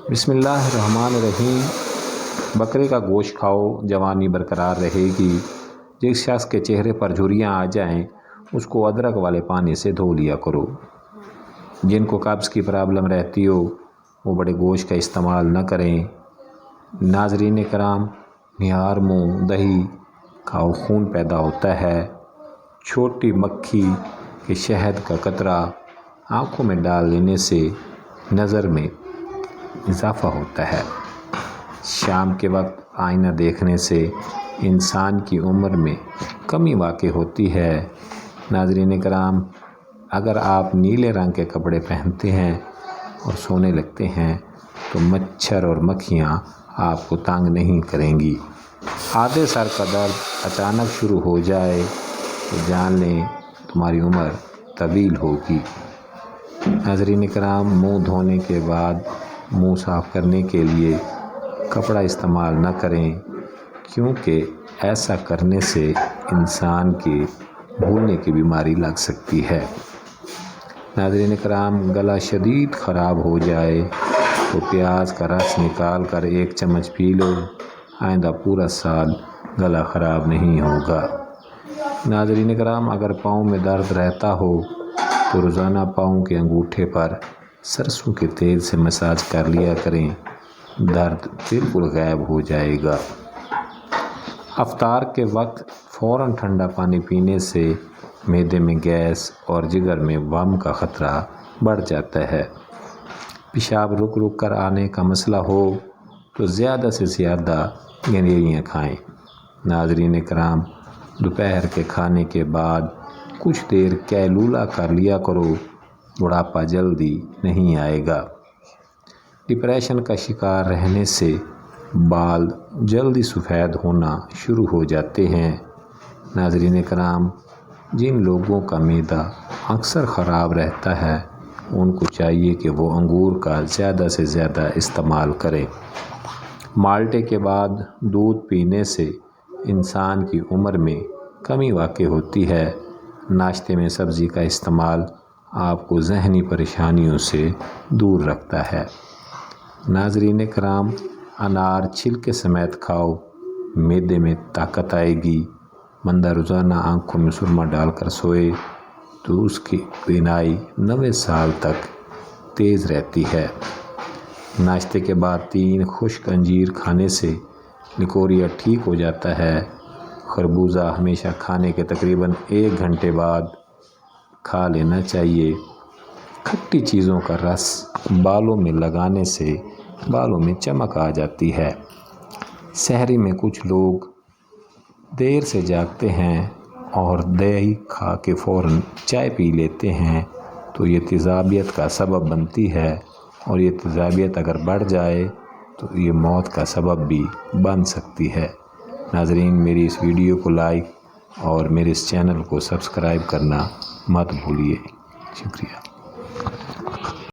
بسم اللہ الرحمن الرحیم۔ بکرے کا گوشت کھاؤ، جوانی برقرار رہے گی۔ جس شخص کے چہرے پر جھریاں آ جائیں اس کو ادرک والے پانی سے دھو لیا کرو۔ جن کو قبض کی پرابلم رہتی ہو وہ بڑے گوشت کا استعمال نہ کریں۔ ناظرین کرام، نہار منہ دہی کھاؤ، خون پیدا ہوتا ہے۔ چھوٹی مکھی کے شہد کا قطرہ آنکھوں میں ڈال لینے سے نظر میں اضافہ ہوتا ہے۔ شام کے وقت آئینہ دیکھنے سے انسان کی عمر میں کمی واقع ہوتی ہے۔ ناظرین کرام، اگر آپ نیلے رنگ کے کپڑے پہنتے ہیں اور سونے لگتے ہیں تو مچھر اور مکھیاں آپ کو تنگ نہیں کریں گی۔ آدھے سر کا درد اچانک شروع ہو جائے تو جان لیں تمہاری عمر طویل ہوگی۔ ناظرین کرام، منہ دھونے کے بعد منہ صاف کرنے کے لیے کپڑا استعمال نہ کریں، کیونکہ ایسا کرنے سے انسان کے بھولنے کی بیماری لگ سکتی ہے۔ ناظرین کرام، گلا شدید خراب ہو جائے تو پیاز کا رس نکال کر 1 چمچ پی لو، آئندہ پورا سال گلا خراب نہیں ہوگا۔ ناظرین کرام، اگر پاؤں میں درد رہتا ہو تو روزانہ پاؤں کے انگوٹھے پر سرسوں کے تیل سے مساج کر لیا کریں، درد بالکل غائب ہو جائے گا۔ افطار کے وقت فوراً ٹھنڈا پانی پینے سے معدے میں گیس اور جگر میں ورم کا خطرہ بڑھ جاتا ہے۔ پیشاب رک رک کر آنے کا مسئلہ ہو تو زیادہ سے زیادہ گنیریاں کھائیں۔ ناظرین کرام، دوپہر کے کھانے کے بعد کچھ دیر قیلولہ کر لیا کرو، بڑھاپا جلدی نہیں آئے گا۔ ڈپریشن کا شکار رہنے سے بال جلدی سفید ہونا شروع ہو جاتے ہیں۔ ناظرین کرام، جن لوگوں کا معدہ اکثر خراب رہتا ہے ان کو چاہیے کہ وہ انگور کا زیادہ سے زیادہ استعمال کریں۔ مالٹے کے بعد دودھ پینے سے انسان کی عمر میں کمی واقع ہوتی ہے۔ ناشتے میں سبزی کا استعمال آپ کو ذہنی پریشانیوں سے دور رکھتا ہے۔ ناظرین کرام، انار چھلکے سمیت کھاؤ، معدے میں طاقت آئے گی۔ بندہ روزانہ آنکھوں میں سرما ڈال کر سوئے تو اس کی بینائی 90 سال تک تیز رہتی ہے۔ ناشتے کے بعد 3 خشک انجیر کھانے سے لکوریا ٹھیک ہو جاتا ہے۔ خربوزہ ہمیشہ کھانے کے تقریباً 1 گھنٹے بعد کھا لینا چاہیے۔ کھٹی چیزوں کا رس بالوں میں لگانے سے بالوں میں چمک آ جاتی ہے۔ سحری میں کچھ لوگ دیر سے جاگتے ہیں اور دہی کھا کے فوراً چائے پی لیتے ہیں تو یہ تیزابیت کا سبب بنتی ہے، اور یہ تیزابیت اگر بڑھ جائے تو یہ موت کا سبب بھی بن سکتی ہے۔ ناظرین، میری اس ویڈیو کو لائک اور میرے اس چینل کو سبسکرائب کرنا مت بھولیے۔ شکریہ۔